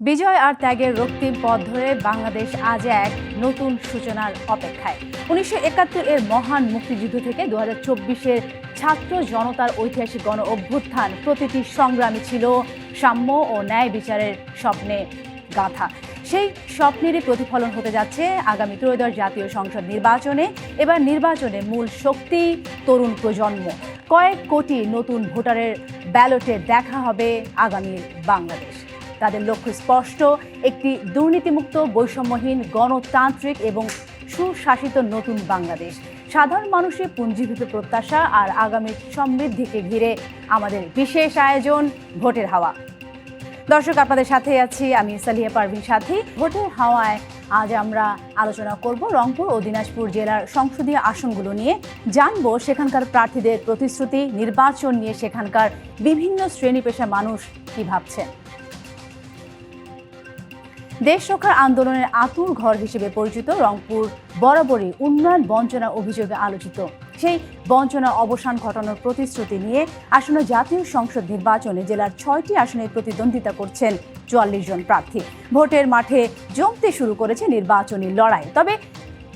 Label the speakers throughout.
Speaker 1: বিজয় আর ত্যাগের রক্তিম পথ ধরে বাংলাদেশ আজ এক নতুন সূচনার অপেক্ষায়। 1971 এর মহান মুক্তিযুদ্ধ থেকে 2024-এর ছাত্র জনতার ঐতিহাসিক গণ অভ্যুত্থান প্রতিটি সংগ্রামী ছিল সাম্য ও ন্যায় বিচারের স্বপ্নে গাথা। সেই স্বপ্নেরই প্রতিফলন হতে যাচ্ছে আগামী ত্রয়োদশ জাতীয় সংসদ নির্বাচনে। এবার নির্বাচনে মূল শক্তি তরুণ প্রজন্ম। কয়েক কোটি নতুন ভোটারের ব্যালটে দেখা হবে আগামীর বাংলাদেশ। তাদের লক্ষ্য স্পষ্ট, একটি দুর্নীতিমুক্ত, বৈষম্যহীন, গণতান্ত্রিক এবং সুশাসিত নতুন বাংলাদেশ। সাধারণ মানুষের পুঞ্জীভূত প্রত্যাশা আর আগামী সমৃদ্ধিকে ঘিরে আমাদের বিশেষ আয়োজন ভোটের হাওয়া। দর্শক, আপনাদের সাথে আছি আমি সালিহা পারভিন সাথী। ভোটের হাওয়ায় আজ আমরা আলোচনা করব রংপুর ও দিনাজপুর জেলার সংসদীয় আসনগুলো নিয়ে। জানবো সেখানকার প্রার্থীদের প্রতিশ্রুতি, নির্বাচন নিয়ে সেখানকার বিভিন্ন শ্রেণী পেশার মানুষ কি ভাবছেন। দেশ রক্ষার আন্দোলনের আতুর ঘর হিসেবে পরিচিত রংপুর বরাবরই উন্নয়ন বঞ্চনা অভিযোগে আলোচিত। সেই বঞ্চনা অবসান ঘটানোর প্রতিশ্রুতি নিয়ে আসন্ন জাতীয় সংসদ নির্বাচনে জেলার 6টি আসনে প্রতিদ্বন্দ্বিতা করছেন 44 জন প্রার্থী। ভোটের মাঠে জমতে শুরু করেছে নির্বাচনী লড়াই। তবে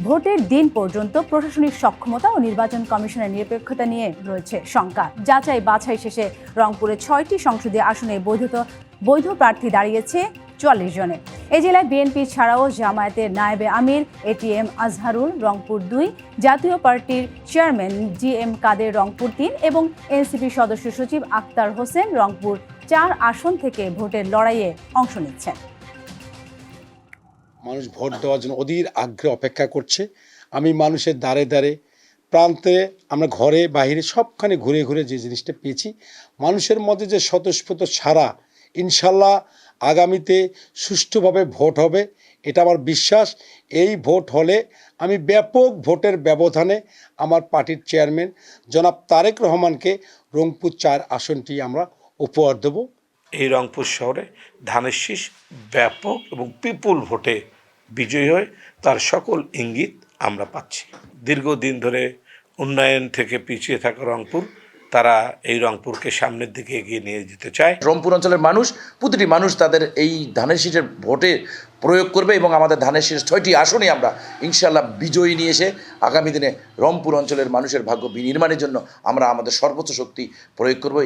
Speaker 1: ভোটের দিন পর্যন্ত প্রশাসনিক সক্ষমতা ও নির্বাচন কমিশনের নিরপেক্ষতা নিয়ে রয়েছে শঙ্কা। যাচাই বাছাই শেষে রংপুরে 6টি সংসদীয় আসনে বৈধ প্রার্থী দাঁড়িয়েছে 44 জনে। এই জেলায় বিএনপি ছাড়াও জামায়াতের নায়েবে আমির এটিএম আজহারুল রংপুর 2, জাতীয় পার্টির চেয়ারম্যান জিএম কাদের রংপুর 3 এবং এনসিপি সদস্য সচিব আক্তার হোসেন রংপুর 4 আসন থেকে ভোটের লড়াইয়ে অংশ নিচ্ছেন।
Speaker 2: মানুষ ভোট দেওয়ার জন্য অধীর আগ্রহে অপেক্ষা করছে। আমি মানুষের দ্বারে দ্বারে প্রান্তে, আমরা ঘরে বাইরে সবখানে ঘুরে ঘুরে যে জিনিসটা পেয়েছি, মানুষের মধ্যে যে স্বতঃস্ফূর্ত ছাড়া, ইনশাল্লাহ আগামীতে সুষ্ঠুভাবে ভোট হবে, এটা আমার বিশ্বাস। এই ভোট হলে আমি ব্যাপক ভোটের ব্যবধানে আমার পার্টির চেয়ারম্যান জনাব তারেক রহমানকে রংপুর 4 আসনটি আমরা উপহার দেব।
Speaker 3: এই রংপুর শহরে ধানের শীষ ব্যাপক এবং বিপুল ভোটে বিজয়ী হয়, তার সকল ইঙ্গিত আমরা পাচ্ছি। দীর্ঘদিন ধরে উন্নয়ন থেকে পিছিয়ে থাকা রংপুর, তারা এই রংপুরকে সামনের দিকে এগিয়ে নিয়ে যেতে চায়।
Speaker 4: রংপুর অঞ্চলের মানুষ, প্রতিটি মানুষ তাদের এই ধানের শীষের ভোটে প্রয়োগ করবে এবং আমাদের ধানের শীষ 6টি আসনে আমরা ইনশাআল্লাহ বিজয়ী নিয়ে এসে আগামী দিনে রংপুর অঞ্চলের মানুষের ভাগ্য বিনির্মাণের জন্য আমরা আমাদের সর্বোচ্চ শক্তি প্রয়োগ করব।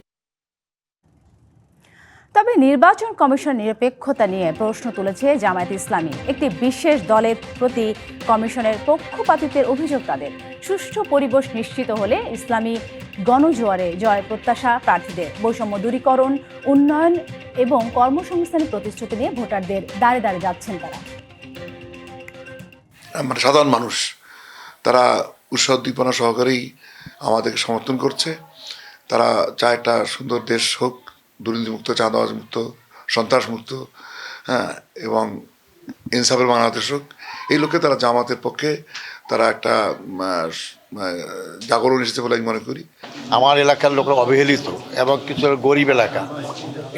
Speaker 1: তবে নির্বাচন কমিশন নিরপেক্ষতা নিয়ে প্রশ্ন তুলেছে জামায়াতে ইসলামী। একটি বিশেষ দলের প্রতি কমিশনের পক্ষপাতিত্বের অভিযোগ তাদের। সুষ্ঠু পরিবেশ নিশ্চিত হলে ইসলামী গণজোয়ারে জয় প্রত্যাশা প্রার্থীদের। বৈষম্য দূরীকরণ, উন্নয়ন এবং কর্মসংস্থানের প্রতিশ্রুতি নিয়ে ভোটারদের দাঁড়ে দাঁড়ে যাচ্ছেন তারা।
Speaker 5: আমরা সাধারণ মানুষ, তারা উৎসাহ উদ্দীপনা সহকারেই আমাদেরকে সমর্থন করছে। তারা চায় একটা সুন্দর দেশ হোক, দুর্নীতিমুক্ত, চাঁদাবাজ মুক্ত, সন্ত্রাস মুক্ত, এবং ইনসাফের বাংলাদেশ হোক। এই লোকে তারা জামাতের পক্ষে, তারা একটা জাগরণ এসেছে বলে আমি মনে করি।
Speaker 6: আমার এলাকার লোকরা অবহেলিত এবং কিছু গরিব এলাকা,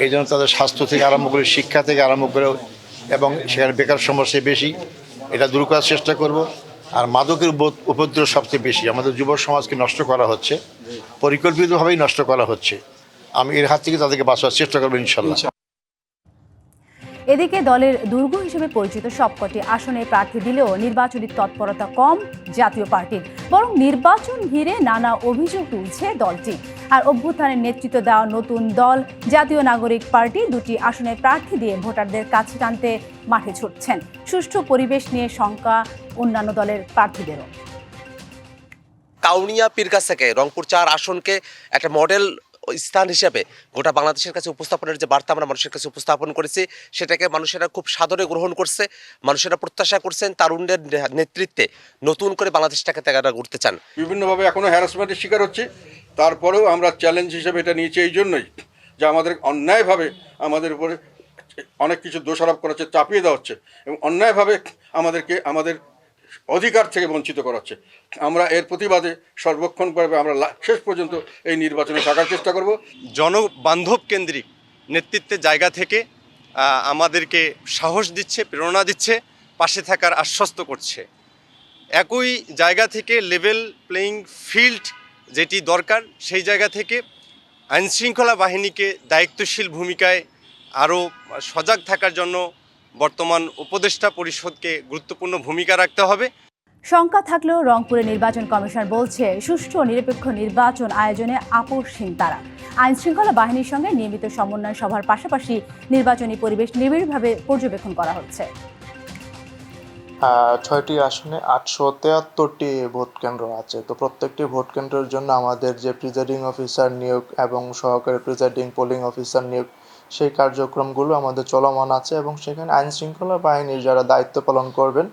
Speaker 6: এই জন্য তাদের স্বাস্থ্য থেকে আরম্ভ করে, শিক্ষা থেকে আরম্ভ করে, এবং সেখানে বেকার সমস্যা বেশি, এটা দূর করার চেষ্টা করব। আর মাদকের উপদ্রব সবচেয়ে বেশি, আমাদের যুব সমাজকে নষ্ট করা হচ্ছে, পরিকল্পিতভাবেই নষ্ট করা হচ্ছে। আমি এর হাত থেকে তাদেরকে বাঁচার চেষ্টা করবো ইনশাল্লাহ।
Speaker 1: এদিকে দলের দুর্গ হিসেবে পরিচিত সবকটি আসনে প্রার্থী দিলেও নির্বাচনী তৎপরতা কম জাতীয় পার্টির। বরং নির্বাচন ঘিরে নানা অভিযোগ তুলছে দলটি। আর অভ্যুত্থানের নেতৃত্ব দেওয়া নতুন দল জাতীয় নাগরিক পার্টি 2টি আসনে প্রার্থী দিয়ে ভোটারদের কাছে টানতে মাঠে ছুটছেন। সুষ্ঠু পরিবেশ নিয়ে শঙ্কা অন্যান্য দলের প্রার্থীদেরও।
Speaker 7: কাউনিয়া পীরগাছা থেকে রংপুর 4 আসনকে একটা মডেল স্থান হিসেবে গোটা বাংলাদেশের কাছে উপস্থাপনের যে বার্তা আমরা মানুষের কাছে উপস্থাপন করেছি, সেটাকে মানুষেরা খুব সাদরে গ্রহণ করছে। মানুষেরা প্রত্যাশা করছেন তারুণ্যের নেতৃত্বে নতুন করে বাংলাদেশটাকে তারা গড়তে চান।
Speaker 8: বিভিন্নভাবে এখনও হ্যারাসমেন্টের শিকার হচ্ছে, তারপরেও আমরা চ্যালেঞ্জ হিসেবে এটা নিয়েছি এই জন্যই যে আমাদের অন্যায়ভাবে আমাদের উপরে অনেক কিছু দোষারোপ করা হচ্ছে, চাপিয়ে দেওয়া হচ্ছে এবং অন্যায়ভাবে আমাদেরকে আমাদের অধিকার থেকে বঞ্চিত করা হচ্ছে। আমরা এর প্রতিবাদে সর্বক্ষণভাবে আমরা শেষ পর্যন্ত এই নির্বাচনে থাকার চেষ্টা করব।
Speaker 9: জনবান্ধব কেন্দ্রিক নেতৃত্বের জায়গা থেকে আমাদেরকে সাহস দিচ্ছে, প্রেরণা দিচ্ছে, পাশে থাকার আশ্বস্ত করছে। একই জায়গা থেকে লেভেল প্লেয়িং ফিল্ড যেটি দরকার, সেই জায়গা থেকে আইনশৃঙ্খলা বাহিনীকে দায়িত্বশীল ভূমিকায় আরও সজাগ থাকার জন্য বর্তমান উপদেষ্টা পরিষদকে গুরুত্বপূর্ণ ভূমিকা রাখতে হবে।
Speaker 1: শঙ্কা থাকলেও রংপুরে নির্বাচন কমিশন বলছে সুষ্ঠু ও নিরপেক্ষ নির্বাচন আয়োজনে আপোষহীন তারা। আইন শৃঙ্খলা বাহিনীর সঙ্গে নিয়মিত সমন্বয় সভার পাশাপাশি নির্বাচনী পরিবেশ নিবিড়ভাবে পর্যবেক্ষণ করা হচ্ছে।
Speaker 10: ৬টি আসনে ৮৭৩টি ভোট কেন্দ্র আছে। তো প্রত্যেকটি ভোট কেন্দ্রের জন্য আমাদের যে প্রিজাইডিং অফিসার নিয়োগ এবং সহকারী প্রিজাইডিং পোলিং অফিসার নিয়োগ, সেই কার্যক্রমগুলো আমাদের চলমান আছে এবং সেখানে আইন শৃঙ্খলা বাহিনীর যারা দায়িত্ব পালন করবেন,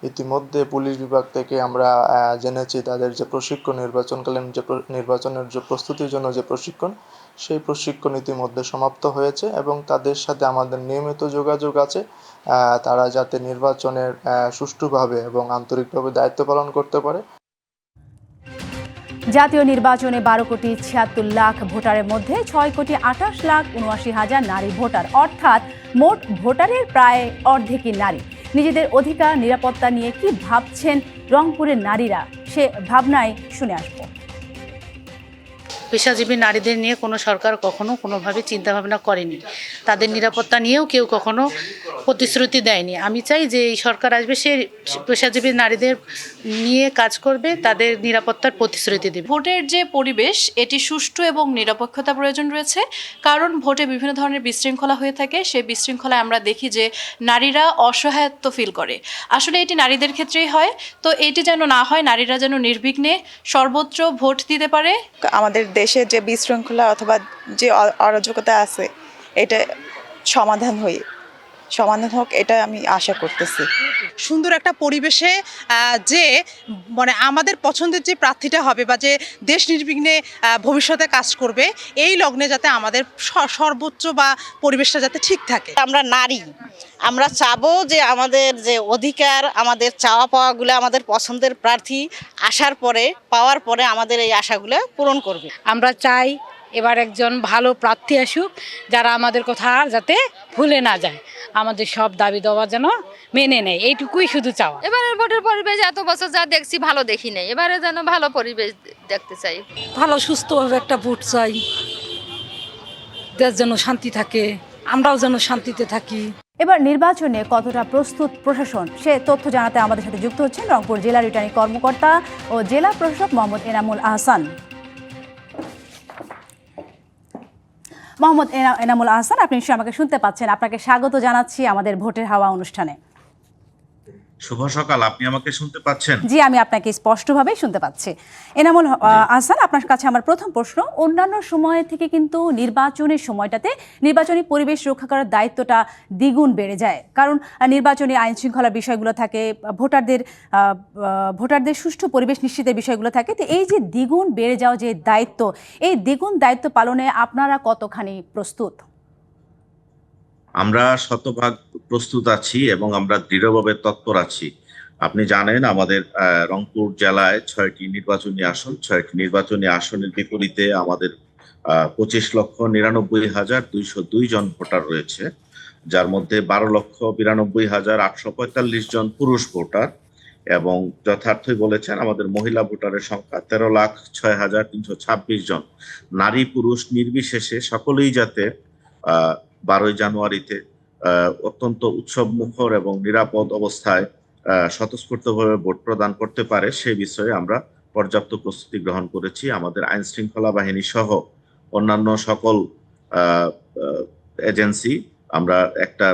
Speaker 10: ইতিমধ্যে পুলিশ বিভাগ থেকে আমরা জেনেছি তাদের যে প্রশিক্ষণ, নির্বাচনকালীন যে নির্বাচনের যে প্রস্তুতির জন্য যে প্রশিক্ষণ, সেই প্রশিক্ষণ ইতিমধ্যে সমাপ্ত হয়েছে এবং তাদের সাথে আমাদের নিয়মিত যোগাযোগ আছে। তারা যাতে নির্বাচনের সুষ্ঠুভাবে এবং আন্তরিকভাবে দায়িত্ব পালন করতে পারে।
Speaker 1: জাতীয় নির্বাচনে ১২,৭৬,০০,০০০ ভোটারের মধ্যে ৬,২৮,৭৯,০০০ নারী ভোটার, অর্থাৎ মোট ভোটারের প্রায় অর্ধেকই নারী। নিজেদের অধিকার নিরাপত্তা নিয়ে কি ভাবছেন রংপুরের নারীরা, সে ভাবনায় শুনে আসবো।
Speaker 11: পেশাজীবী নারীদের নিয়ে কোনো সরকার কখনো কোনোভাবে চিন্তাভাবনা করেনি, তাদের নিরাপত্তা নিয়েও কেউ কখনো প্রতিশ্রুতি দেয়নি। আমি চাই যে এই সরকার আসবে, সে পেশাজীবী নারীদের নিয়ে কাজ করবে, তাদের নিরাপত্তার প্রতিশ্রুতি দেবে।
Speaker 12: ভোটের যে পরিবেশ, এটি সুষ্ঠু এবং নিরপেক্ষতা প্রয়োজন রয়েছে, কারণ ভোটে বিভিন্ন ধরনের বিশৃঙ্খলা হয়ে থাকে। সেই বিশৃঙ্খলায় আমরা দেখি যে নারীরা অসহায়ত্ব ফিল করে। আসলে এটি নারীদের ক্ষেত্রেই হয়, তো এটি যেন না হয়, নারীরা যেন নির্বিঘ্নে সর্বোচ্চ ভোট দিতে পারে।
Speaker 13: আমাদের দেশে যে বিশৃঙ্খলা অথবা যে অরাজকতা আছে, এটা সমাধান হোক, এটা আমি আশা করতেছি।
Speaker 14: সুন্দর একটা পরিবেশে যে মানে আমাদের পছন্দের যে প্রার্থীটা হবে বা যে দেশ নির্বিঘ্নে ভবিষ্যতে কাজ করবে, এই লগ্নে যাতে আমাদের সর্বোচ্চ বা পরিবেশটা যাতে ঠিক থাকে।
Speaker 11: আমরা নারী, আমরা চাবো যে আমাদের যে অধিকার, আমাদের চাওয়া পাওয়াগুলো আমাদের পছন্দের প্রার্থী আসার পরে, পাওয়ার পরে আমাদের এই আশাগুলো পূরণ করবে।
Speaker 15: আমরা চাই এবার একজন ভালো প্রার্থী আসুক, যারা আমাদের কথা যাতে ভুলে না যায়, আমাদের সব দাবি দেওয়া যেন মেনে নেয়, এইটুকুই শুধু চাওয়া।
Speaker 16: এবারের ভোটের পরিবেশ এত বছর যা দেখছি ভালো দেখি নেই, এবারে যেন ভালো পরিবেশ দেখতে চাই।
Speaker 15: ভালো সুস্থভাবে একটা ভোট চাই, দেশ যেন শান্তি থাকে, আমরাও যেন শান্তিতে থাকি।
Speaker 1: এবার নির্বাচনে কতটা প্রস্তুত প্রশাসন, সে তথ্য জানাতে আমাদের সাথে যুক্ত হচ্ছেন রংপুর জেলা রিটার্নিং কর্মকর্তা ও জেলা প্রশাসক মোহাম্মদ এনামুল আহসান। মোহাম্মদ এনামুল আহসান, আপনি নিশ্চয়ই আমাকে শুনতে পাচ্ছেন। আপনাকে স্বাগত জানাচ্ছি আমাদের ভোটের হাওয়া অনুষ্ঠানে।
Speaker 17: শুভ সকাল, আপনি আমাকে শুনতে পাচ্ছেন?
Speaker 1: জি, আমি আপনাকে স্পষ্টভাবেই শুনতে পাচ্ছি। এনামুল আহসান, আপনার কাছে আমার প্রথম প্রশ্ন, অন্যান্য সময় থেকে কিন্তু নির্বাচনের সময়টাতে নির্বাচনী পরিবেশ রক্ষা করার দায়িত্বটা দ্বিগুণ বেড়ে যায়, কারণ নির্বাচনী আইন শৃঙ্খলার বিষয়গুলো থাকে, ভোটারদের সুষ্ঠু পরিবেশ নিশ্চিতের বিষয়গুলো থাকে। তো এই যে দ্বিগুণ বেড়ে যাওয়া যে দায়িত্ব, এই দ্বিগুণ দায়িত্ব পালনে আপনারা কতখানি প্রস্তুত?
Speaker 17: আমরা শতভাগ প্রস্তুত আছি এবং আমরা দৃঢ়ভাবে তৎপর আছি। আপনি জানেন আমাদের রংপুর জেলায় 6টি নির্বাচনী আসন, 6টি নির্বাচনী আসনের বিপরীতে আমাদের 25,99,202 জন ভোটার রয়েছে, যার মধ্যে 12,92,845 জন পুরুষ ভোটার এবং যথার্থই বলেছেন আমাদের মহিলা ভোটারের সংখ্যা 13,06,326 জন। নারী পুরুষ নির্বিশেষে সকলেই যাতে 12ই জানুয়ারিতে অত্যন্ত উৎসব মুখর এবং নিরাপদ অবস্থায় স্বতঃস্ফূর্তভাবে ভোট প্রদান করতে পারে, সে বিষয়ে আমরা পর্যাপ্ত প্রস্তুতি গ্রহণ করেছি। আমাদের আইন শৃঙ্খলা বাহিনী সহ অন্যান্য সকল এজেন্সি আমরা একটা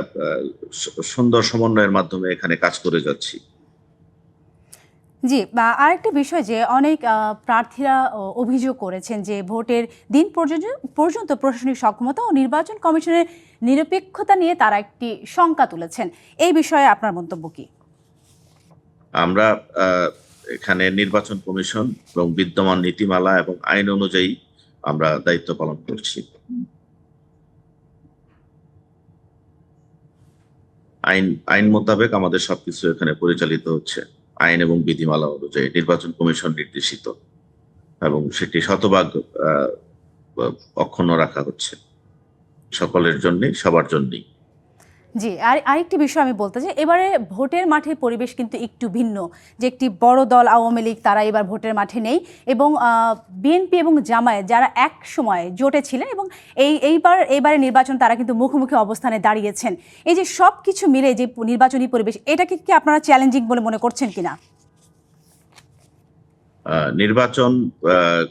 Speaker 17: সুন্দর সমন্বয়ের মাধ্যমে এখানে কাজ করে যাচ্ছি।
Speaker 1: জি, আরেকটি বিষয় যে অনেক প্রার্থীরা অভিযোগ করেছেন যে ভোটের দিন পর্যন্ত প্রশাসনিক সক্ষমতা ও নির্বাচন কমিশনের নিরপেক্ষতা নিয়ে তারা একটি শঙ্কা তুলেছেন, এই বিষয়ে আপনার মন্তব্য কি?
Speaker 17: আমরা এখানে নির্বাচন কমিশন এবং বিদ্যমান নীতিমালা এবং আইন অনুযায়ী আমরা দায়িত্ব পালন করছি। আইন মোতাবেক আমাদের সবকিছু এখানে পরিচালিত হচ্ছে, আইন এবং বিধিমালা অনুযায়ী নির্বাচন কমিশন নির্দেশিত, এবং সেটি শতভাগ অক্ষুণ্ণ রাখা হচ্ছে সকলের জন্যই, সবার জন্যই।
Speaker 1: জি, আর আরেকটি বিষয় আমি বলতে চাই, এবারে ভোটের মাঠের পরিবেশ কিন্তু একটু ভিন্ন। যে একটি বড় দল আওয়ামী লীগ তারা এবার ভোটের মাঠে নেই, এবং বিএনপি এবং জামায়াত যারা এক সময় জোটে ছিলেন এবং এইবারে নির্বাচন তারা কিন্তু মুখোমুখি অবস্থানে দাঁড়িয়েছেন। এই যে সব কিছু মিলে যে নির্বাচনী পরিবেশ, এটাকে কি আপনারা চ্যালেঞ্জিং বলে মনে করছেন কিনা?
Speaker 17: নির্বাচন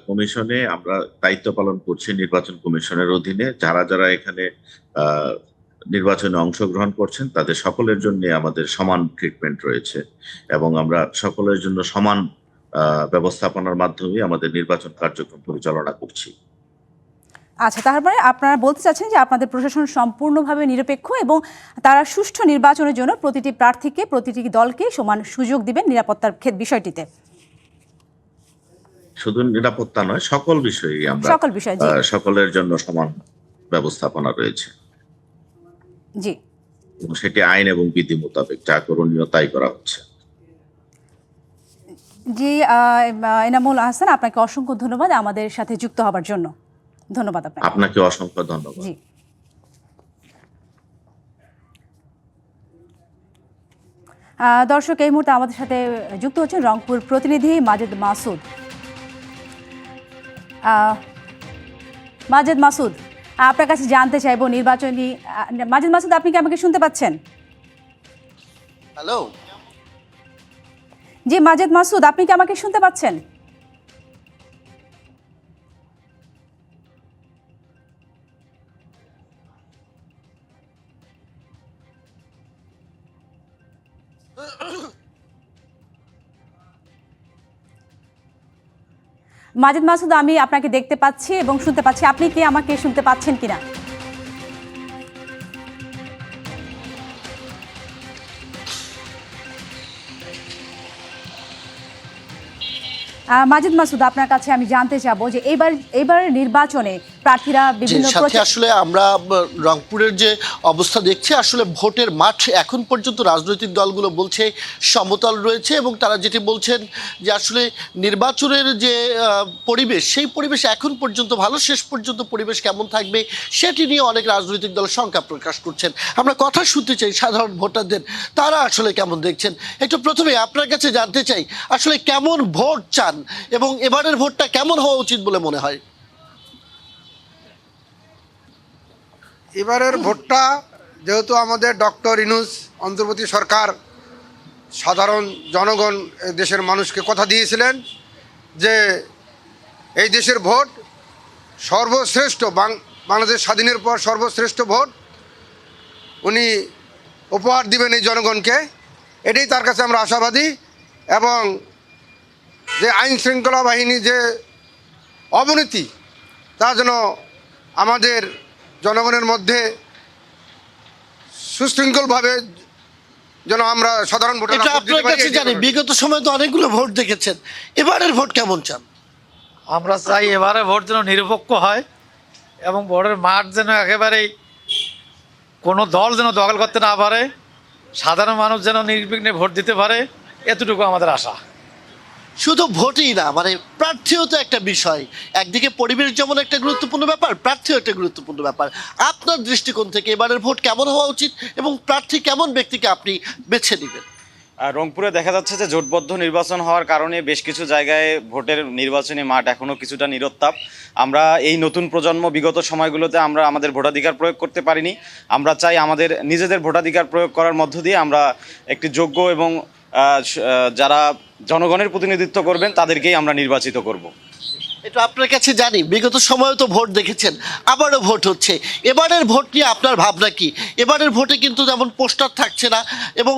Speaker 17: কমিশনে আমরা দায়িত্ব পালন করছি। নির্বাচন কমিশনের অধীনে যারা যারা এখানে নির্বাচনে অংশগ্রহণ করছেন তাদের সকলের জন্য আমাদের সমান ট্রিটমেন্ট রয়েছে, এবং আমরা সকলের জন্য সমান ব্যবস্থাপনার মাধ্যমে আমাদের নির্বাচন কার্যক্রম পরিচালনা করছি।
Speaker 1: আচ্ছা, তারপরে আপনারা বলতে চাচ্ছেন যে আপনাদের প্রশাসন সম্পূর্ণভাবে নিরপেক্ষ এবং তারা সুষ্ঠু নির্বাচনের জন্য প্রতিটি প্রার্থীকে, প্রতিটি দলকে সমান সুযোগ দিবেন নিরাপত্তার বিষয়টিতে।
Speaker 17: শুধু নিরাপত্তা নয়, সকল বিষয়েই আমরা সকলের জন্য সমান ব্যবস্থাপনা রয়েছে।
Speaker 1: জি,
Speaker 17: এবং সেটি আইন এবং বিধি মোতাবেক যা করণীয় তাই করা হচ্ছে।
Speaker 1: জি, এনামুল আহসান, আপনাকে অসংখ্য ধন্যবাদ আমাদের সাথে যুক্ত হবার জন্য। ধন্যবাদ আপনাকে
Speaker 17: অসংখ্য ধন্যবাদ।
Speaker 1: জি, দর্শক, এই মুহূর্তে আমাদের সাথে যুক্ত হচ্ছেন রংপুর প্রতিনিধি মাজেদ মাসুদ। মাজেদ মাসুদ, আপনার কাছে জানতে চাইবো নির্বাচনী, মাজেদ মাসুদ, আপনি কি আমাকে শুনতে পাচ্ছেন?
Speaker 6: হ্যালো,
Speaker 1: জি মাজেদ মাসুদ, আপনি কি আমাকে শুনতে পাচ্ছেন? মাজেদ মাসুদ, আমি আপনাকে দেখতে পাচ্ছি এবং শুনতে পাচ্ছি, আপনি কি আমাকে শুনতে পাচ্ছেন কিনা? মাজেদ মাসুদ, আপনার কাছে আমি জানতে চাবো যে এবার নির্বাচনে প্রার্থীরা বিভিন্ন
Speaker 18: সাথে আসলে আমরা রংপুরের যে অবস্থা দেখছি, আসলে ভোটের মাঠ এখন পর্যন্ত রাজনৈতিক দলগুলো বলছে সমতল রয়েছে, এবং তারা যেটি বলছেন যে আসলে নির্বাচনের যে পরিবেশ, সেই পরিবেশ এখন পর্যন্ত ভালো, শেষ পর্যন্ত পরিবেশ কেমন থাকবে সেটি নিয়ে অনেক রাজনৈতিক দল শঙ্কা প্রকাশ করছেন। আমরা কথা শুনতে চাই সাধারণ ভোটারদের, তারা আসলে কেমন দেখছেন। একটু প্রথমে আপনার কাছে জানতে চাই আসলে কেমন ভোট চান এবং এবারের ভোটটা কেমন হওয়া উচিত বলে মনে হয়?
Speaker 19: এবারের ভোটটা যেহেতু আমাদের ডক্টর ইউনূস অন্তর্বর্তী সরকার সাধারণ জনগণ দেশের মানুষকে কথা দিয়েছিলেন যে এই দেশের ভোট সর্বশ্রেষ্ঠ, বাংলাদেশ স্বাধীনের পর সর্বশ্রেষ্ঠ ভোট উনি উপহার দিবেন এই জনগণকে, এটাই তার কাছে আমরা আশাবাদী। এবং যে আইন শৃঙ্খলা বাহিনী যে অবনতি, তা যেন আমাদের জনগণের মধ্যে সুশৃঙ্খলভাবে যেন আমরা সাধারণ ভোটার।
Speaker 18: আপনার কাছে জানি বিগত সময় তো অনেকগুলো ভোট দেখেছেন, এবারের ভোট কেমন চান?
Speaker 20: আমরা চাই এবারে ভোট যেন নিরপেক্ষ হয় এবং ভোটের মাঠ যেন একেবারেই কোনো দল যেন দখল করতে না পারে, সাধারণ মানুষ যেন নির্বিঘ্নে ভোট দিতে পারে, এতটুকু আমাদের আশা।
Speaker 18: শুধু ভোটই না, মানে প্রার্থীও তো একটা বিষয়। একদিকে পরিবেশ যেমন একটা গুরুত্বপূর্ণ ব্যাপার, প্রার্থীও একটা গুরুত্বপূর্ণ ব্যাপার। আপনার দৃষ্টিকোণ থেকে এবারের ভোট কেমন হওয়া উচিত এবং প্রার্থী কেমন ব্যক্তিকে আপনি বেছে নেবেন?
Speaker 21: রংপুরে দেখা যাচ্ছে যে জোটবদ্ধ নির্বাচন হওয়ার কারণে বেশ কিছু জায়গায় ভোটের নির্বাচনী মাঠ এখনও কিছুটা নিরুত্তাপ। আমরা এই নতুন প্রজন্ম বিগত সময়গুলোতে আমরা আমাদের ভোটাধিকার প্রয়োগ করতে পারিনি। আমরা চাই আমাদের নিজেদের ভোটাধিকার প্রয়োগ করার মধ্য দিয়ে আমরা একটি যোগ্য এবং যারা জনগণের প্রতিনিধিত্ব করবেন তাদেরকেই আমরা নির্বাচিত করব।
Speaker 18: এটা আপনার কাছে জানি বিগত সময়ে তো ভোট দেখেছেন, আবারও ভোট হচ্ছে, এবারের ভোট নিয়ে আপনার ভাবনা কি? এবারের ভোটে কিন্তু যেমন পোস্টার থাকছে না এবং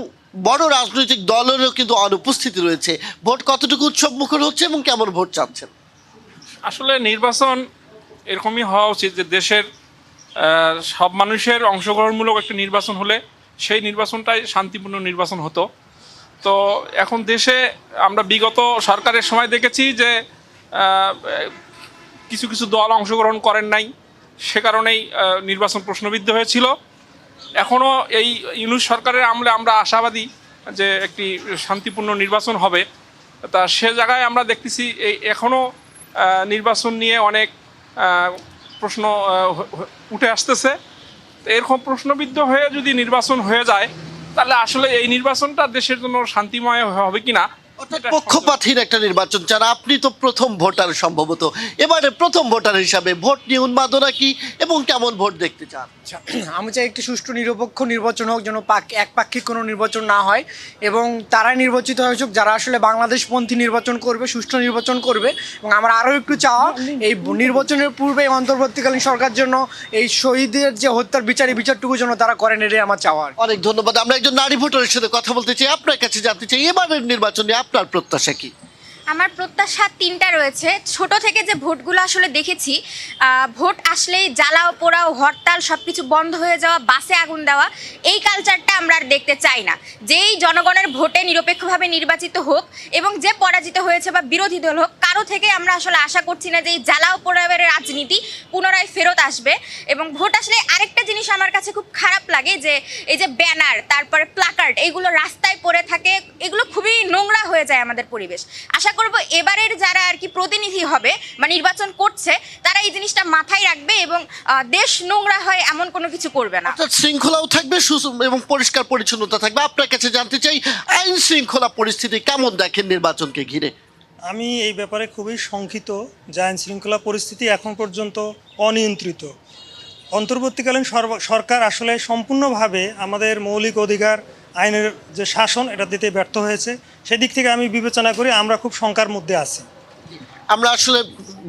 Speaker 18: বড় রাজনৈতিক দলেরও কিন্তু অনুপস্থিতি রয়েছে, ভোট কতটুকু উৎসব মুখর হচ্ছে এবং কেমন ভোট চাচ্ছেন?
Speaker 22: আসলে নির্বাচন এরকমই হওয়া উচিত যে দেশের সব মানুষের অংশগ্রহণমূলক একটা নির্বাচন হলে সেই নির্বাচনটাই শান্তিপূর্ণ নির্বাচন হতো। তো এখন দেশে আমরা বিগত সরকারের সময় দেখেছি যে কিছু কিছু দল অংশগ্রহণ করেন নাই, সে কারণেই নির্বাচন প্রশ্নবিদ্ধ হয়েছিল। এখনও এই ইউনূস সরকারের আমলে আমরা আশাবাদী যে একটি শান্তিপূর্ণ নির্বাচন হবে। তা সে জায়গায় আমরা দেখতেছি এখনও নির্বাচন নিয়ে অনেক প্রশ্ন উঠে আসতেছে। তো এরকম প্রশ্নবিদ্ধ হয়ে যদি নির্বাচন হয়ে যায় তাহলে আসলে এই নির্বাচনটা দেশের জন্য শান্তিময় হবে কিনা।
Speaker 18: পক্ষপাতহীন একটা নির্বাচন ছাড়া আপনি তো প্রথম ভোটার সম্ভবত, এবারে প্রথম ভোটার হিসাবে ভোট নিয়ে উন্মাদনা কি এবং কেমন ভোট দেখতে চান?
Speaker 2: আমি চাই একটি সুষ্ঠু নিরপেক্ষ নির্বাচন হোক, যেন একপাক্ষিক কোনো নির্বাচন না হয় এবং তারাই নির্বাচিত হয়েছে যারা আসলে বাংলাদেশপন্থী নির্বাচন করবে, সুষ্ঠু নির্বাচন করবে। এবং আমার আরও একটু চাওয়া, এই নির্বাচনের পূর্বে অন্তর্বর্তীকালীন সরকার জন্য এই শহীদের যে হত্যার বিচার, এই বিচারটুকু যেন তারা করেন, এটাই আমার চাওয়া।
Speaker 18: অনেক ধন্যবাদ। আমরা একজন নারী ভোটারের সাথে কথা বলতে চাই, আপনার কাছে জানতে চাই এবারের নির্বাচনে আপনার প্রত্যাশা কি?
Speaker 3: আমার প্রত্যাশা তিনটা রয়েছে। ছোট থেকে যে ভোটগুলো আসলে দেখেছি, ভোট আসলেই জ্বালাও পোড়াও হরতাল সব কিছু বন্ধ হয়ে যাওয়া, বাসে আগুন দেওয়া, এই কালচারটা আমরা আর দেখতে চাই না। যেই জনগণের ভোটে নিরপেক্ষভাবে নির্বাচিত হোক এবং যে পরাজিত হয়েছে বা বিরোধী দল হোক, কারো থেকে আমরা আসলে আশা করছি না যে এই জ্বালাও পোড়াওয়ের রাজনীতি পুনরায় ফেরত আসবে। এবং ভোট আসলে আরেকটা জিনিস আমার কাছে খুব খারাপ লাগে, যে এই যে ব্যানার, তারপরে প্লাকার্ড, এগুলো রাস্তায় পড়ে থাকে, এগুলো খুবই নোংরা হয়ে যায় আমাদের পরিবেশ। আশা করব এবারের যারা আর কি প্রতিনিধি হবে বা নির্বাচন করছে, তারা এই জিনিসটা মাথায় রাখবে এবং দেশ নোংরা হয় এমন কোনো কিছু করবে না।
Speaker 18: শৃঙ্খলাও থাকবে এবং পরিষ্কার পরিচ্ছন্নতা থাকবে। আপনার কাছে জানতে চাই আইন শৃঙ্খলা পরিস্থিতি কেমন দেখেন নির্বাচনকে ঘিরে?
Speaker 23: আমি এই ব্যাপারে খুবই শঙ্কিত যে আইন শৃঙ্খলা পরিস্থিতি এখন পর্যন্ত অনিয়ন্ত্রিত। অন্তর্বর্তীকালীন সরকার আসলে সম্পূর্ণভাবে আমাদের মৌলিক অধিকার, আইনের যে শাসন, এটা দিতে ব্যর্থ হয়েছে। সেদিক থেকে আমি বিবেচনা করি আমরা খুব শঙ্কার মধ্যে আছি।
Speaker 18: আমরা আসলে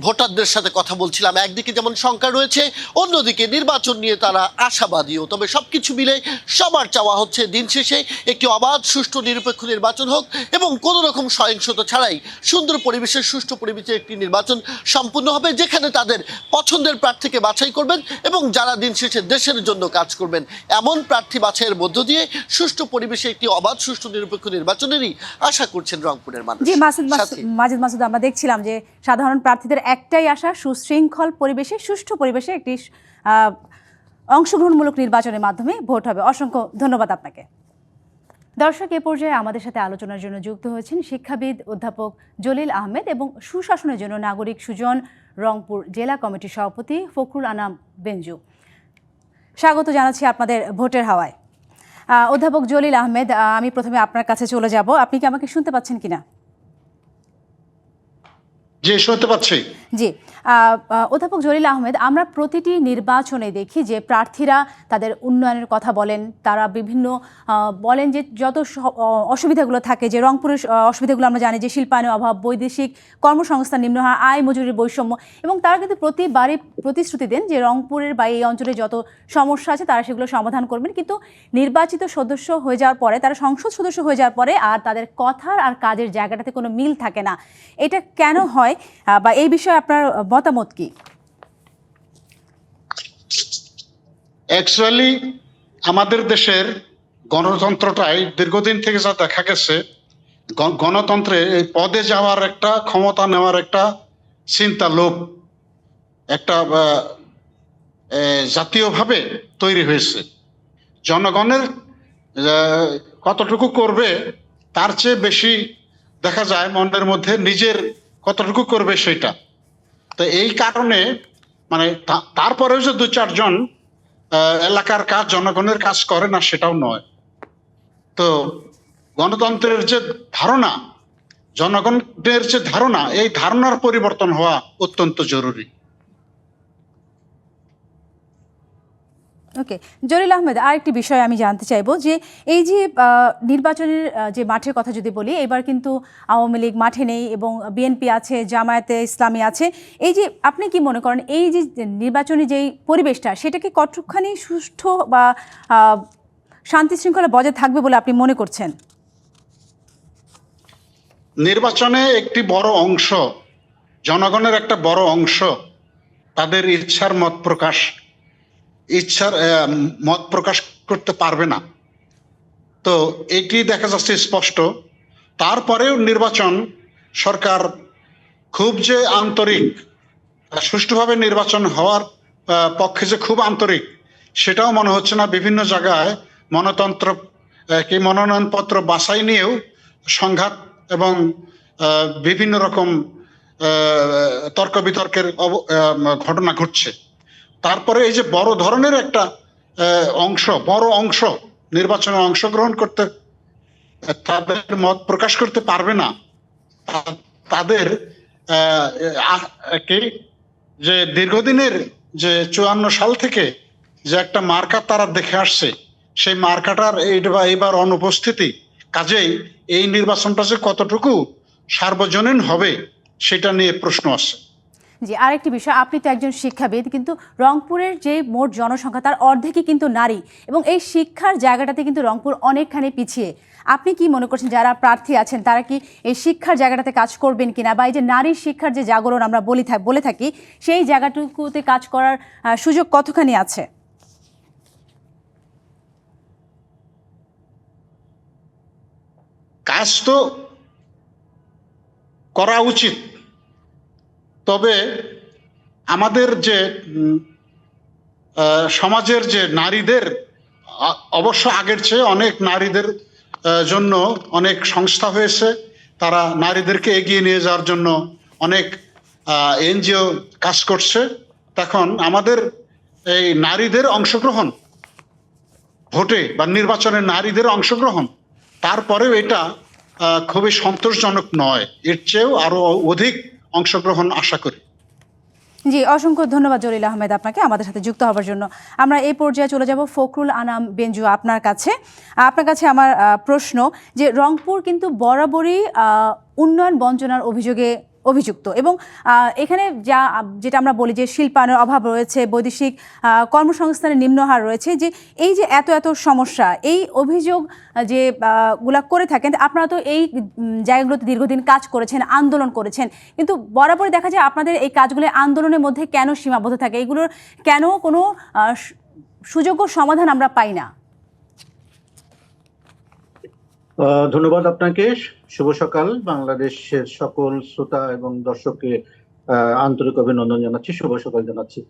Speaker 18: ভোটারদের সাথে কথা বলছিলাম, একদিকে যেমন শঙ্কা রয়েছে, অন্যদিকে নির্বাচন নিয়ে তারা আশাবাদীও। তবে সবকিছু মিলে সবার চাওয়া হচ্ছে দিন শেষে একটি অবাধ, সুষ্ঠু, নিরপেক্ষ নির্বাচন হোক এবং কোনো রকম সহিংসতা ছাড়াই সুন্দর পরিবেশের, সুষ্ঠু পরিবেশে একটি নির্বাচন সম্পূর্ণ হবে, যেখানে তাদের পছন্দের প্রার্থীকে বাছাই করবেন এবং যারা দিন শেষে দেশের জন্য কাজ করবেন, এমন প্রার্থী বাছাইয়ের মধ্য দিয়ে সুষ্ঠু পরিবেশে একটি অবাধ, সুষ্ঠু, নিরপেক্ষ নির্বাচনেরই আশা করছেন রংপুরের মানুষ।
Speaker 1: জি মাজিদ মাসুদ, আমরা দেখছিলাম যে সাধারণ প্রার্থীদের একটাই আশা, সুশৃঙ্খল পরিবেশে, সুষ্ঠু পরিবেশে একটি অংশগ্রহণমূলক নির্বাচনের মাধ্যমে ভোট হবে। অসংখ্য ধন্যবাদ আপনাকে। দর্শক, এ পর্যায়ে আমাদের সাথে আলোচনার জন্য যুক্ত হয়েছেন শিক্ষাবিদ অধ্যাপক জলিল আহমেদ এবং সুশাসনের জন্য নাগরিক সুজন রংপুর জেলা কমিটির সভাপতি ফখরুল আনাম বেঞ্জু। স্বাগত জানাচ্ছি আপনাদের ভোটের হাওয়ায়। অধ্যাপক জলিল আহমেদ, আমি প্রথমে আপনার কাছে চলে যাব। আপনি কি আমাকে শুনতে পাচ্ছেন কিনা?
Speaker 24: জি, শুনতে পাচ্ছি।
Speaker 1: জি, অধ্যাপক জলিল আহমেদ, আমরা প্রতিটি নির্বাচনে দেখি যে প্রার্থীরা তাদের উন্নয়নের কথা বলেন, তারা বিভিন্ন বলেন যে যত অসুবিধাগুলো থাকে, যে রংপুরের অসুবিধাগুলো আমরা জানি, যে শিল্পায়নের অভাব, বৈদেশিক কর্মসংস্থান নিম্ন হার, আয় মজুরির বৈষম্য, এবং তারা কিন্তু প্রতিবারই প্রতিশ্রুতি দেন যে রংপুরের বা এই অঞ্চলে যত সমস্যা আছে তারা সেগুলো সমাধান করবেন। কিন্তু নির্বাচিত সদস্য হয়ে যাওয়ার পরে, তারা সংসদ সদস্য হয়ে যাওয়ার পরে আর তাদের কথার আর কাজের জায়গাটাতে কোনো মিল থাকে না। এটা কেন হয় বা এই বিষয়ে আপনার মতামত কি?
Speaker 24: অ্যাকচুয়ালি আমাদের দেশের গণতন্ত্রটাই দীর্ঘদিন থেকে যা দেখা গেছে, গণতন্ত্রে এই পদে যাওয়ার একটা, ক্ষমতা নেওয়ার একটা চিন্তা, লোভ একটা জাতীয়ভাবে তৈরি হয়েছে। জনগণের কতটুকু করবে তার চেয়ে বেশি দেখা যায় মনের মধ্যে নিজের কতটুকু করবে সেটা। তো এই কারণে মানে তারপরেও যে দু চারজন এলাকার কাজ, জনগণের কাজ করে না সেটাও নয়। তো গণতন্ত্রের যে ধারণা, জনগণের যে ধারণা, এই ধারণার পরিবর্তন হওয়া অত্যন্ত জরুরি।
Speaker 1: ওকে, জলিল আহমেদ, আরেকটি বিষয় আমি জানতে চাইবো যে এই যে নির্বাচনের যে মাঠের কথা যদি বলি, এবার কিন্তু আওয়ামী লীগ মাঠে নেই এবং বিএনপি আছে, জামায়াতে ইসলামী আছে। এই যে আপনি কি মনে করেন এই যে নির্বাচনী যেই পরিবেশটা, সেটা কি কতখানি সুষ্ঠু বা শান্তি শৃঙ্খলা বজায় থাকবে বলে আপনি মনে করছেন?
Speaker 24: নির্বাচনে একটি বড় অংশ, জনগণের একটা বড় অংশ তাদের ইচ্ছার মত প্রকাশ করতে পারবে না। তো এটি দেখা যাচ্ছে স্পষ্ট। তারপরেও নির্বাচন সরকার খুব যে আন্তরিক, সুষ্ঠুভাবে নির্বাচন হওয়ার পক্ষে যে খুব আন্তরিক, সেটাও মনে হচ্ছে না। বিভিন্ন জায়গায় মনোনয়নপত্র বাছাই নিয়েও সংঘাত এবং বিভিন্ন রকম তর্ক বিতর্কের ঘটনা ঘটছে। তারপরে এই যে বড় ধরনের একটা বড় অংশ নির্বাচনে অংশগ্রহণ করতে, তাদের মত প্রকাশ করতে পারবে না, তাদের কি যে দীর্ঘদিনের যে 54 সাল থেকে যে একটা মার্কা তারা দেখে আসছে, সেই মার্কাটার এইবার অনুপস্থিতি, কাজেই এই নির্বাচনটা যে কতটুকু সার্বজনীন হবে সেটা নিয়ে প্রশ্ন আছে।
Speaker 1: জি, আরেকটি বিষয়, আপনি তো একজন শিক্ষাবিদ, কিন্তু রংপুরের যে মোট জনসংখ্যা তার অর্ধেকই কিন্তু নারী, এবং এই শিক্ষার জায়গাটাতে কিন্তু রংপুর অনেকখানি পিছিয়ে। আপনি কি মনে করছেন যারা প্রার্থী আছেন তারা কি এই শিক্ষার জায়গাটাতে কাজ করবেন কিনা, বা এই যে নারী শিক্ষার যে জাগরণ আমরা বলে থাকি সেই জায়গাটুকুতে কাজ করার সুযোগ কতখানি আছে?
Speaker 24: কাজ তো করা উচিত, তবে আমাদের যে সমাজের যে নারীদের, অবশ্য আগের চেয়ে অনেক নারীদের জন্য অনেক সংস্থা হয়েছে, তারা নারীদেরকে এগিয়ে নিয়ে যাওয়ার জন্য অনেক এনজিও কাজ করছে। তখন আমাদের এই নারীদের অংশগ্রহণ ভোটে বা নির্বাচনে, নারীদের অংশগ্রহণ, তারপরেও এটা খুবই সন্তোষজনক নয়, এর চেয়েও আরো অধিক অংশগ্রহণ আশা করি।
Speaker 1: জি, অসংখ্য ধন্যবাদ জলিল আহমেদ আপনাকে আমাদের সাথে যুক্ত হওয়ার জন্য। আমরা এই পর্যায়ে চলে যাব ফখরুল আনাম বেঞ্জু আপনার কাছে আমার প্রশ্ন যে রংপুর কিন্তু বরাবরই উন্নয়ন বঞ্চনার অভিযোগে অভিযুক্ত, এবং এখানে যেটা আমরা বলি যে শিল্পায়নের অভাব রয়েছে, বৈদেশিক কর্মসংস্থানের নিম্ন হার রয়েছে, যে এই যে এত সমস্যা, এই অভিযোগ যে গুলা করে থাকেন আপনারা, তো এই জায়গাগুলোতে দীর্ঘদিন কাজ করেছেন, আন্দোলন করেছেন, কিন্তু বরাবরই দেখা যায় আপনাদের এই কাজগুলো আন্দোলনের মধ্যে কেন সীমাবদ্ধ থাকে, এগুলোর কেন কোনো সুযোগ্য সমাধান আমরা পাই না?
Speaker 4: ধন্যবাদ আপনাকে। শুভ সকাল। বাংলাদেশের সকল শ্রোতা এবং দর্শককে আন্তরিক অভিনন্দন জানাচ্ছি, শুভ সকাল জানাচ্ছি।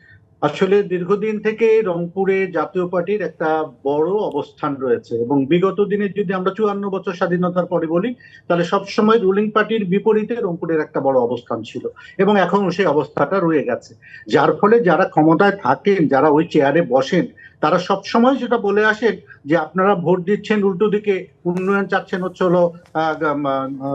Speaker 4: আসলে দীর্ঘদিন থেকে রংপুরে জাতীয় পার্টির একটা বড় অবস্থান রয়েছে, এবং বিগত দিনে যদি আমরা 54 বছর স্বাধীনতার পরে বলি, তাহলে সবসময় রুলিং পার্টির বিপরীতে রংপুরের একটা বড় অবস্থান ছিল, এবং এখন সেই অবস্থাটা রয়ে গেছে। যার ফলে যারা ক্ষমতায় থাকেন, যারা ওই চেয়ারে বসেন, তারা সবসময় যেটা বলে আসেন যে আপনারা ভোট দিচ্ছেন উল্টো দিকে, উন্নয়ন চাচ্ছেন হচ্ছে হলো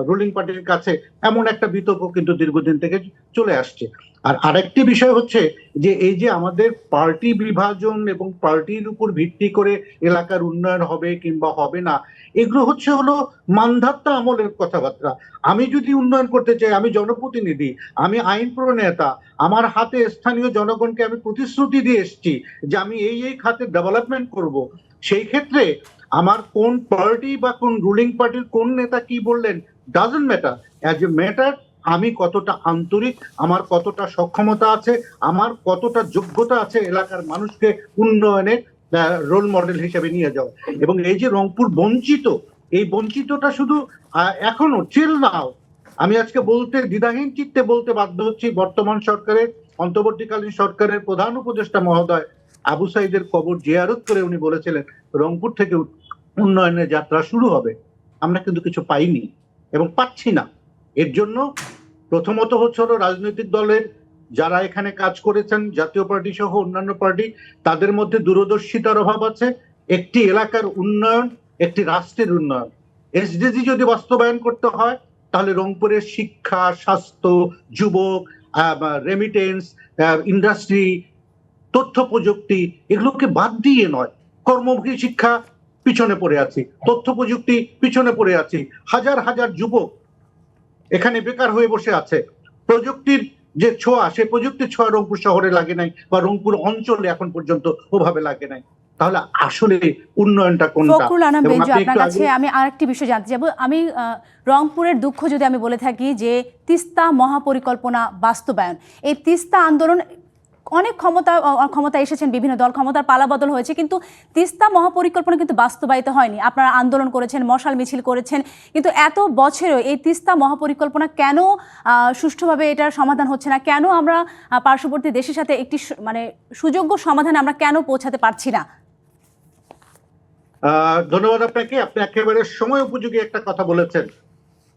Speaker 4: রুলিং পার্টির কাছে, এমন একটা বিতর্ক কিন্তু দীর্ঘদিন থেকে চলে আসছে। আর আরেকটি বিষয় হচ্ছে যে এই যে আমাদের পার্টি বিভাজন এবং পার্টির উপর ভিত্তি করে এলাকার উন্নয়ন হবে কিংবা হবে না, এগুলো হচ্ছে হলো মানধাত্তা আমলের কথাবার্তা। আমি যদি উন্নয়ন করতে চাই, আমি জনপ্রতিনিধি, আমি আইন প্রণেতা, আমার হাতে স্থানীয় জনগণকে আমি প্রতিশ্রুতি দিয়ে এসেছি যে আমি এই খাতে ডেভেলপমেন্ট করব, সেই ক্ষেত্রে আমার কোন পার্টি বা কোন রুলিং পার্টির কোন নেতা কি বললেন doesn't matter. As a matter আমি কতটা আন্তরিক, আমার কতটা সক্ষমতা আছে, আমার কতটা যোগ্যতা আছে এলাকার মানুষকে উন্নয়নের রোল মডেল হিসেবে নিয়ে যাওয়া। এবং এই যে রংপুর বঞ্চিত, এই বঞ্চিতটা শুধু এখনো চিল নাও, আমি আজকে বলতে দ্বিধাহীন চিত্তে বলতে বাধ্য হচ্ছি, বর্তমান সরকারের, অন্তর্বর্তীকালীন সরকারের প্রধান উপদেষ্টা মহোদয় আবু সাইদের কবর জিয়ারত করে উনি বলেছিলেন রংপুর থেকে উন্নয়নের যাত্রা শুরু হবে। আমরা কিন্তু কিছু পাইনি এবং পাচ্ছি না। এর জন্য প্রথমত হচ্ছে হলো রাজনৈতিক দলের যারা এখানে কাজ করেছেন, জাতীয় পার্টি সহ অন্যান্য পার্টি, তাদের মধ্যে দূরদর্শিতার অভাব আছে। একটি এলাকার উন্নয়ন, একটি রাষ্ট্রের উন্নয়ন, এসডিজি যদি বাস্তবায়ন করতে হয়, তাহলে রংপুরের শিক্ষা, স্বাস্থ্য, যুবক, রেমিটেন্স, ইন্ডাস্ট্রি, তথ্য প্রযুক্তি, এগুলোকে বাদ দিয়ে নয়। কর্মমুখী শিক্ষা পিছনে পড়ে আছি, তথ্য প্রযুক্তি পিছনে পড়ে আছি, হাজার হাজার যুবক এখানে বেকার হয়ে বসে আছে। প্রযুক্তির যে ছোঁয়া, সেই প্রযুক্তির ছোঁয়া রংপুর শহরে লাগে নাই, বা রংপুর অঞ্চলে এখন পর্যন্ত ওভাবে লাগে নাই। তাহলে আসলে উন্নয়নটা কোনটা?
Speaker 1: ফখরুল আনাম বেঞ্জু, আপনার কাছে আমি আরেকটি বিষয় জানতে চাইবো। আমি রংপুরের দুঃখ যদি আমি বলে থাকি যে তিস্তা মহাপরিকল্পনা বাস্তবায়ন, এই তিস্তা আন্দোলন অনেক ক্ষমতা এসেছেন, বিভিন্ন দল ক্ষমতার পালাবদল হয়েছে, কিন্তু তিস্তা মহাপরিকল্পনা কিন্তু বাস্তবায়িত হয়নি। আপনারা আন্দোলন করেছেন, মশাল মিছিল করেছেন, কিন্তু এত বছরেও এই তিস্তা মহাপরিকল্পনা কেন সুষ্ঠুভাবে এটার সমাধান হচ্ছে না? কেন আমরা পার্শ্ববর্তী দেশের সাথে একটি সুযোগ্য সমাধানে আমরা কেন পৌঁছাতে পারছি না?
Speaker 4: ধন্যবাদ আপনাকে। আপনি একেবারে সময় উপযোগী একটা কথা বলেছেন।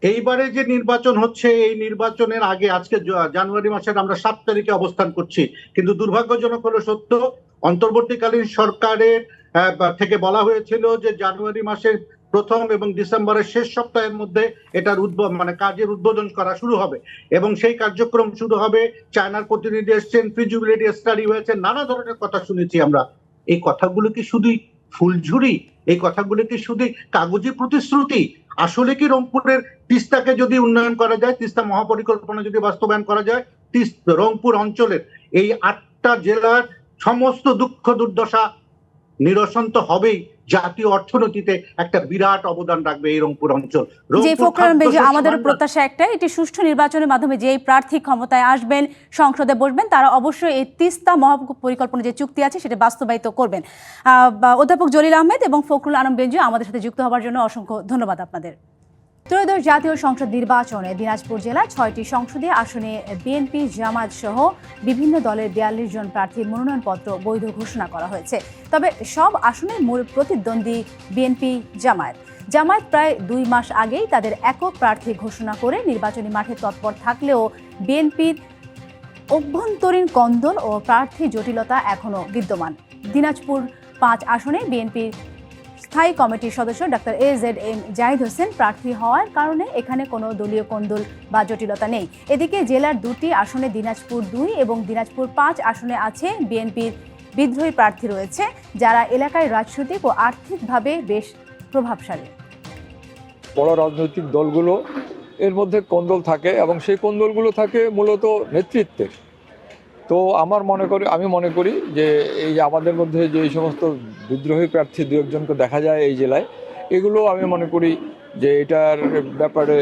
Speaker 4: এইবারে যে নির্বাচন হচ্ছে, এই নির্বাচনের আগে আজকে জানুয়ারি মাসের আমরা 7 তারিখে অবস্থান করছি, কিন্তু দুর্ভাগ্যজনক হলো সত্য, অন্তর্বর্তীকালীন সরকারের থেকে বলা হয়েছিল যে জানুয়ারি মাসের প্রথম এবং ডিসেম্বরের শেষ সপ্তাহের মধ্যে এটার কাজের উদ্বোধন করা শুরু হবে এবং সেই কার্যক্রম শুরু হবে। চায়নার প্রতিনিধি এসছেন, ফিজিবিলিটি স্টাডি হয়েছে, নানা ধরনের কথা শুনেছি আমরা। এই কথাগুলো কি শুধুই ফুলঝুরি? এই কথাগুলো কি শুধু কাগজে প্রতিশ্রুতি? আসলে কি রংপুরের তিস্তাকে যদি উন্নয়ন করা যায়, তিস্তা মহাপরিকল্পনা যদি বাস্তবায়ন করা যায়, রংপুর অঞ্চলের এই 8টা জেলার সমস্ত দুঃখ দুর্দশা নিরসন তো হবেই, জাতীয় অর্থনীতিতে একটা বিরাট অবদান রাখবে এই রংপুর অঞ্চল।
Speaker 1: যে আমাদের প্রত্যাশা একটা, এটি সুষ্ঠু নির্বাচনের মাধ্যমে যেই প্রার্থী ক্ষমতায় আসবেন, সংসদে বসবেন, তারা অবশ্যই এই তিস্তা মহাপরিকল্পনা যে চুক্তি আছে সেটা বাস্তবায়িত করবেন। অধ্যাপক জলিল আহমেদ এবং ফখরুল আলম বেঞ্জু আমাদের সাথে যুক্ত হওয়ার জন্য অসংখ্য ধন্যবাদ আপনাদের। ত্রয়োদশ জাতীয় সংসদ নির্বাচনে দিনাজপুর জেলার 6টি সংসদীয় আসনে বিএনপি, জামায়াত সহ বিভিন্ন দলের 42 জন প্রার্থীর মনোনয়নপত্র বৈধ ঘোষণা করা হয়েছে। তবে সব আসনে মূল প্রতিদ্বন্দ্বী বিএনপি, জামায়াত প্রায় 2 মাস আগেই তাদের একক প্রার্থী ঘোষণা করে নির্বাচনী মাঠে তৎপর থাকলেও বিএনপির অভ্যন্তরীণ কন্দল ও প্রার্থী জটিলতা এখনও বিদ্যমান। দিনাজপুর 5 আসনে বিএনপির স্থায়ী কমিটির সদস্য ডাক্তার AZM জাহিদ হোসেন প্রার্থী হওয়ার কারণে এখানে কোনো দলীয় কোন্দল বা জটিলতা নেই। এদিকে জেলার 2টি আসনে দিনাজপুর 2 এবং দিনাজপুর 5 আসনে আছে বিএনপির বিদ্রোহী প্রার্থী রয়েছে, যারা এলাকায় রাজনৈতিক ও আর্থিকভাবে বেশ প্রভাবশালী।
Speaker 5: বড় রাজনৈতিক দলগুলো এর মধ্যে কোন্দল থাকে এবং সেই কোন্দলগুলো থাকে মূলত নেতৃত্বের। তো আমি মনে করি যে এই আমাদের মধ্যে যে এই সমস্ত বিদ্রোহী প্রার্থী 2-1জনকে দেখা যায় এই জেলায়, এগুলো আমি মনে করি যে এটার ব্যাপারে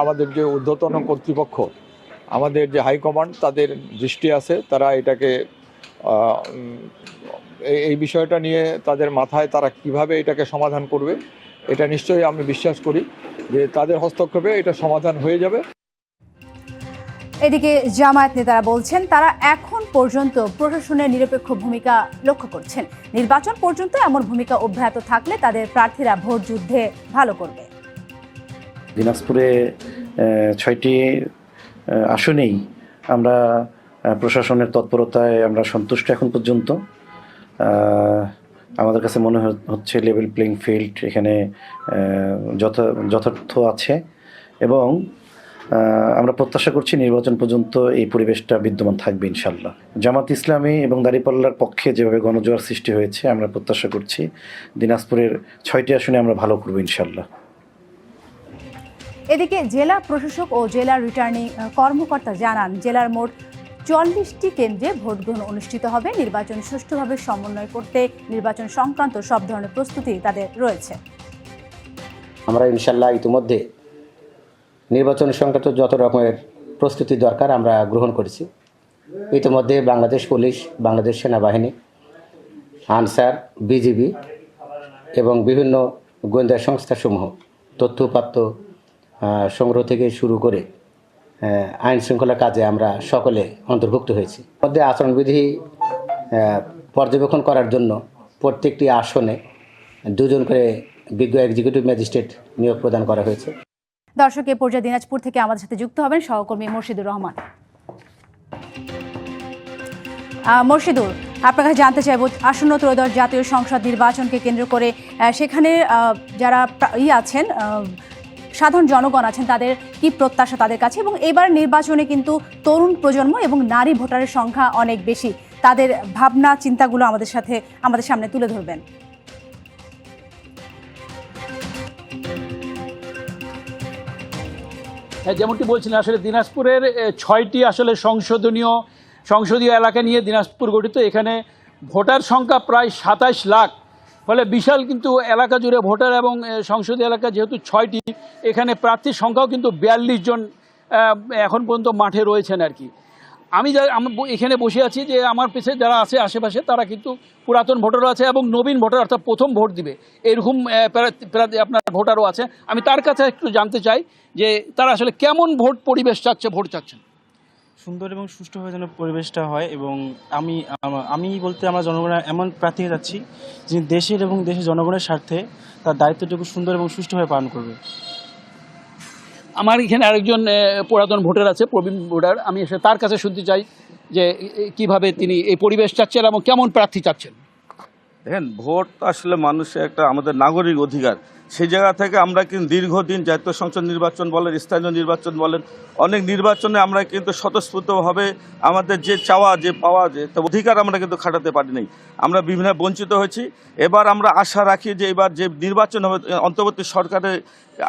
Speaker 5: আমাদের যে ঊর্ধ্বতন কর্তৃপক্ষ, আমাদের যে হাইকমান্ড, তাদের দৃষ্টি আছে। তারা এটাকে এই বিষয়টা নিয়ে তাদের মাথায় তারা কিভাবে এটাকে সমাধান করবে, এটা নিশ্চয়ই আমি বিশ্বাস করি যে তাদের হস্তক্ষেপে এটা সমাধান হয়ে যাবে।
Speaker 1: এদিকে জামায়াত নেতারা বলছেন তারা এখন পর্যন্ত প্রশাসনের নিরপেক্ষ ভূমিকা লক্ষ্য করছেন। নির্বাচন পর্যন্ত এমন ভূমিকা অব্যাহত থাকলে তাদের প্রার্থীরা ভোট যুদ্ধে ভালো করবে।
Speaker 7: দিনাজপুরে 6টি আসনেই আমরা প্রশাসনের তৎপরতায় আমরা সন্তুষ্ট এখন পর্যন্ত। আমাদের কাছে মনে হচ্ছে লেভেল প্লেইং ফিল্ড এখানে যথার্থ আছে এবং আমরা প্রত্যাশা করছি নির্বাচন পর্যন্ত এই পরিবেশটা বিদ্যমান থাকবে ইনশাল্লাহ। জামাত ইসলামী এবং দাঁড়িপাল্লার পক্ষে যেভাবে গণজোয়ার সৃষ্টি হয়েছে, আমরা প্রত্যাশা করছি দিনাজপুরের 6টি আসনে আমরা ভালো করব ইনশাল্লাহ।
Speaker 1: এদিকে জেলা প্রশাসক ও জেলা রিটার্নিং কর্মকর্তা জানান, জেলার মোট 40টি কেন্দ্রে ভোট গ্রহণ অনুষ্ঠিত হবে। নির্বাচন সুষ্ঠুভাবে সমন্বয় করতে নির্বাচন সংক্রান্ত সব ধরনের প্রস্তুতি তাদের রয়েছে।
Speaker 8: আমরা ইনশাল্লাহ ইতিমধ্যে নির্বাচন সংক্রান্ত যত রকমের প্রস্তুতি দরকার আমরা গ্রহণ করেছি। ইতিমধ্যে বাংলাদেশ পুলিশ, বাংলাদেশ সেনাবাহিনী, আনসার, বিজিবি এবং বিভিন্ন গোয়েন্দা সংস্থাসমূহ তথ্যপাত্র সংগ্রহ থেকে শুরু করে আইন শৃঙ্খলা কাজে আমরা সকলে অন্তর্ভুক্ত হয়েছি। মধ্যে আচরণবিধি পর্যবেক্ষণ করার জন্য প্রত্যেকটি আসনে 2 জন করে বিজ্ঞ এক্সিকিউটিভ ম্যাজিস্ট্রেট নিয়োগ প্রদান করা হয়েছে।
Speaker 1: দর্শক, এ পর্যায়ে দিনাজপুর থেকে আমাদের সাথে যুক্ত হবেন সহকর্মী মোর্শেদুর রহমান। মোর্শেদুর, আপনার কাছে জানতে চাইব, আসন্ন ত্রয়োদশ জাতীয় সংসদ নির্বাচনকে কেন্দ্র করে সেখানে যারা আছেন, সাধারণ জনগণ আছেন, তাদের কি প্রত্যাশা তাদের কাছে, এবং এবার নির্বাচনে কিন্তু তরুণ প্রজন্ম এবং নারী ভোটারের সংখ্যা অনেক বেশি, তাদের ভাবনা চিন্তাগুলো আমাদের সামনে তুলে ধরবেন।
Speaker 9: যেমনটি বলছিলেন, আসলে দিনাজপুরের 6টি আসলে সংসদীয় এলাকা নিয়ে দিনাজপুর গঠিত। এখানে ভোটার সংখ্যা প্রায় 27 লাখ, ফলে বিশাল কিন্তু এলাকা জুড়ে ভোটার, এবং সংসদীয় এলাকা যেহেতু 6টি, এখানে প্রার্থীর সংখ্যাও কিন্তু 42 জন এখন পর্যন্ত মাঠে রয়েছেন আর কি। আমি এখানে বসে আছি, যে আমার পেছনে যারা আছে আশেপাশে, তারা কিন্তু পুরাতন ভোটারও আছে এবং নবীন ভোটার, অর্থাৎ প্রথম ভোট দিবে এরকম আপনার ভোটারও আছে। আমি তার কাছে একটু জানতে চাই যে তারা আসলে কেমন ভোট চাচ্ছেন।
Speaker 25: সুন্দর এবং সুষ্ঠুভাবে যেন পরিবেশটা হয়, এবং আমরা জনগণের এমন প্রার্থী যাচ্ছি যিনি দেশের এবং দেশের জনগণের স্বার্থে তার দায়িত্বটুকু সুন্দর এবং সুষ্ঠুভাবে পালন করবে।
Speaker 9: আমার এখানে আরেকজন পুরাতন ভোটার আছে, প্রবীণ ভোটার, আমি এসে তার কাছে শুনতে চাই যে কিভাবে তিনি এই পরিবেশ চাচ্ছেন এবং কেমন প্রার্থী চাচ্ছেন?
Speaker 10: দেখেন, ভোট আসলে মানুষের একটা আমাদের নাগরিক অধিকার। সেই জায়গা থেকে আমরা কিন্তু দীর্ঘদিন জাতীয় সংসদ নির্বাচন বলেন, স্থানীয় নির্বাচন বলেন, অনেক নির্বাচনে আমরা কিন্তু স্বতঃস্ফূর্তভাবে আমাদের যে চাওয়া, যে পাওয়া, যে অধিকার আমরা কিন্তু খাটাতে পারি নাই। আমরা বিভিন্ন বঞ্চিত হয়েছি। এবার আমরা আশা রাখি যে এবার যে নির্বাচন হবে অন্তর্বর্তী সরকারের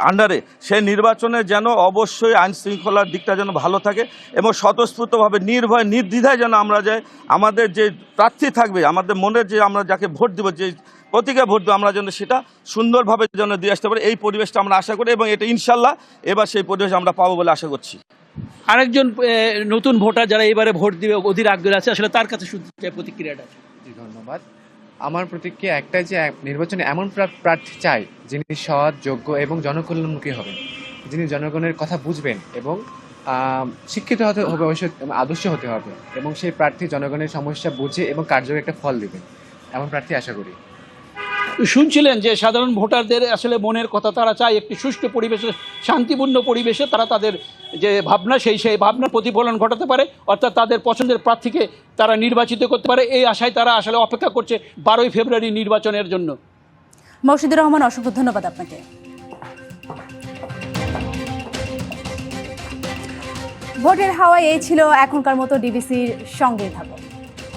Speaker 10: আন্ডারে, সেই নির্বাচনে যেন অবশ্যই আইন শৃঙ্খলার দিকটা যেন ভালো থাকে এবং স্বতঃস্ফূর্তভাবে নির্ভয় নির্দ্বিধায় যেন আমরা যাই, আমাদের যে প্রার্থী থাকবে, আমাদের মনের যে আমরা যাকে ভোট দেব, যে প্রতীকে ভোট দেবো, আমরা যেন সেটা সুন্দরভাবে যেন দিয়ে আসতে পারি, এই পরিবেশটা আমরা আশা করি এবং এটা ইনশাল্লাহ এবার সেই পরিবেশ আমরা পাবো বলে আশা করছি।
Speaker 9: আরেকজন নতুন ভোটার যারা এবারে ভোট দিবে অধীর আগ্রহ আছে, আসলে তার কাছে শুনতে চাই প্রতিক্রিয়াটা।
Speaker 11: জি, ধন্যবাদ। আমার প্রতিক্রিয়া একটাই যে নির্বাচনে এমন প্রার্থী চাই যিনি সৎ, যোগ্য এবং জনকল্যাণমুখী হবেন, যিনি জনগণের কথা বুঝবেন এবং শিক্ষিত হতে হবে, অবশ্যই আদর্শ হতে হবে এবং সেই প্রার্থী জনগণের সমস্যা বুঝে এবং কার্যকরী একটা ফল দেবেন, এমন প্রার্থী আশা করি।
Speaker 9: শুনছিলেন যে সাধারণ ভোটারদের আসলে মনের কথা, তারা চায় একটি সুষ্ঠু পরিবেশে, শান্তিপূর্ণ পরিবেশে তারা তাদের যে ভাবনা সেই ভাবনার প্রতিফলন ঘটাতে পারে, অর্থাৎ তাদের পছন্দের প্রার্থীকে তারা নির্বাচিত করতে পারে। এই আশায় তারা আসলে অপেক্ষা করছে 12ই ফেব্রুয়ারি নির্বাচনের জন্য।
Speaker 1: মওশিদুর রহমান, অসংখ্য ধন্যবাদ আপনাকে। ভোটের হাওয়ায় এই ছিল এখনকার মতো। ডিবিসির সঙ্গেই থাকুন।